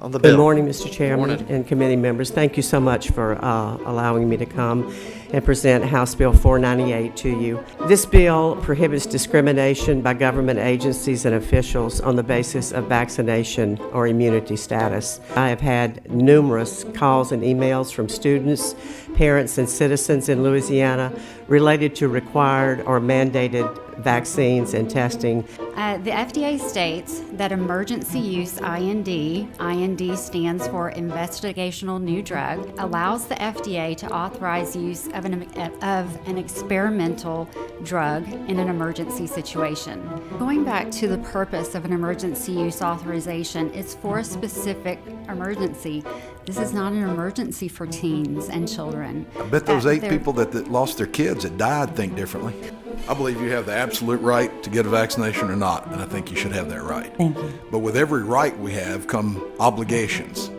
On the bill. Good morning, Mr. Chairman Morning. and committee members. Thank you so much for allowing me to come and present House Bill 498 to you. This bill prohibits discrimination by government agencies and officials on the basis of vaccination or immunity status. I have had numerous calls and emails from students, parents, and citizens in Louisiana related to required or mandated vaccines and testing. The FDA states that emergency use IND stands for Investigational New Drug, allows the FDA to authorize use of an experimental drug in an emergency situation. Going back to the purpose of an emergency use authorization, it's for a specific emergency. This is not an emergency for teens and children. I bet those 8 people that lost their kids that died think differently. I believe you have the absolute right to get a vaccination or not, and I think you should have that right. Thank you. But with every right we have come obligations.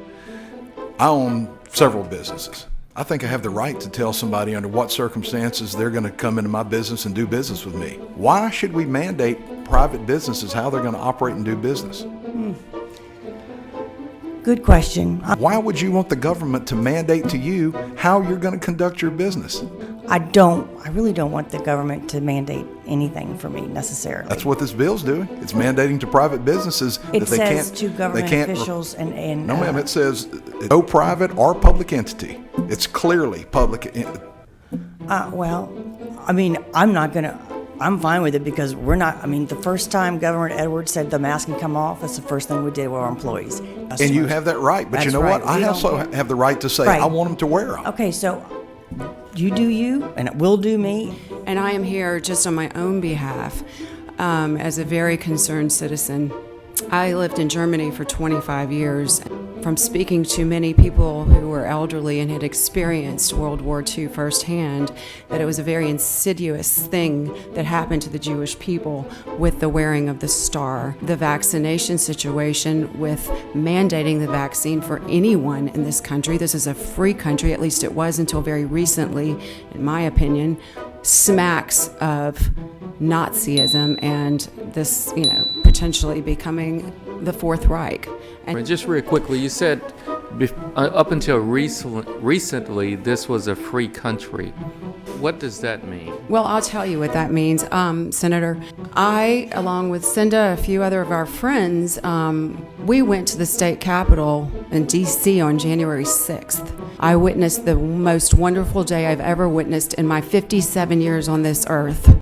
I own several businesses. I think I have the right to tell somebody under what circumstances they're going to come into my business and do business with me. Why should we mandate private businesses how they're going to operate and do business? Good question. Why would you want the government to mandate to you how you're going to conduct your business? I really don't want the government to mandate anything for me necessarily. That's what this bill's doing. It's mandating to private businesses It that they says can't. to government officials and No, ma'am. It says no private or public entity. It's clearly public. well, I mean, I'm fine with it because the first time Governor Edwards said the mask can come off, that's the first thing we did with our employees. And you have that right. But That's you know right. what? I also have the right to say Right. I want them to wear them. Okay, so you do you, and it will do me. And I am here just on my own behalf as a very concerned citizen. I lived in Germany for 25 years. From speaking to many people who were elderly and had experienced World War II firsthand, that it was a very insidious thing that happened to the Jewish people with the wearing of the star. The vaccination situation with mandating the vaccine for anyone in this country, this is a free country, at least it was until very recently, in my opinion, smacks of Nazism and this, potentially becoming the Fourth Reich. And just real quickly, you said up until recently this was a free country. What does that mean? Well, I'll tell you what that means, Senator. I, along with Cinda, a few other of our friends, we went to the state capitol in D.C. on January 6th. I witnessed the most wonderful day I've ever witnessed in my 57 years on this earth.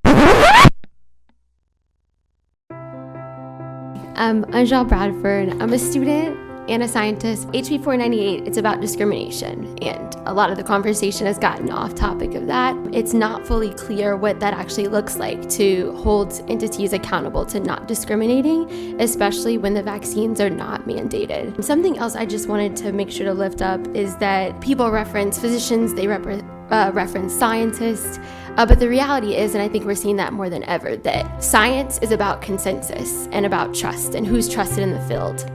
I'm Angelle Bradford. I'm a student and a scientist. HB 498, it's about discrimination, and a lot of the conversation has gotten off topic of that. It's not fully clear what that actually looks like to hold entities accountable to not discriminating, especially when the vaccines are not mandated. Something else I just wanted to make sure to lift up is that people reference physicians, they reference scientists, but the reality is, and I think we're seeing that more than ever, that science is about consensus and about trust and who's trusted in the field.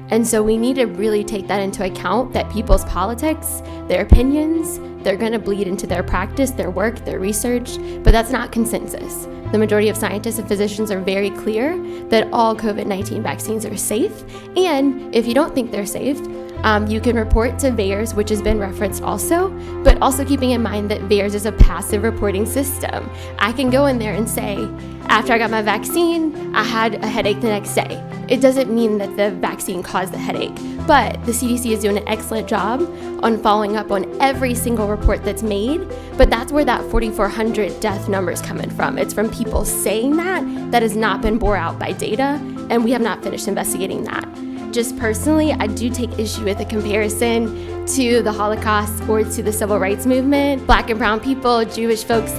And so we need to really take that into account, that people's politics, their opinions, they're going to bleed into their practice, their work, their research, but that's not consensus. The majority of scientists and physicians are very clear that all COVID-19 vaccines are safe, and if you don't think they're safe, you can report to VAERS, which has been referenced also, but also keeping in mind that VAERS is a passive reporting system. I can go in there and say, after I got my vaccine, I had a headache the next day. It doesn't mean that the vaccine caused the headache, but the CDC is doing an excellent job on following up on every single report that's made, but that's where that 4,400 death number is coming from. It's from people saying that has not been bore out by data, and we have not finished investigating that. Just personally, I do take issue with the comparison to the Holocaust or to the Civil Rights Movement. Black and brown people, Jewish folks,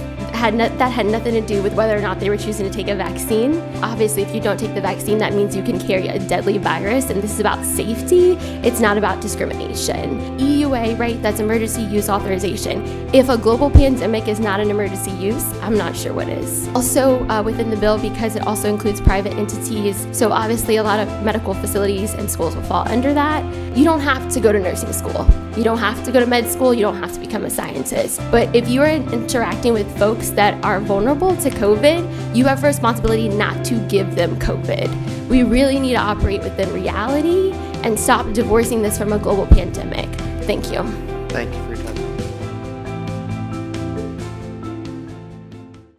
that had nothing to do with whether or not they were choosing to take a vaccine. Obviously, if you don't take the vaccine, that means you can carry a deadly virus, and this is about safety. It's not about discrimination. EUA, right, that's emergency use authorization. If a global pandemic is not an emergency use, I'm not sure what is. Also, within the bill, because it also includes private entities, so obviously a lot of medical facilities and schools will fall under that. You don't have to go to nursing school. You don't have to go to med school. You don't have to become a scientist. But if you are interacting with folks that are vulnerable to COVID, you have a responsibility not to give them COVID. We really need to operate within reality and stop divorcing this from a global pandemic. Thank you. Thank you for your time.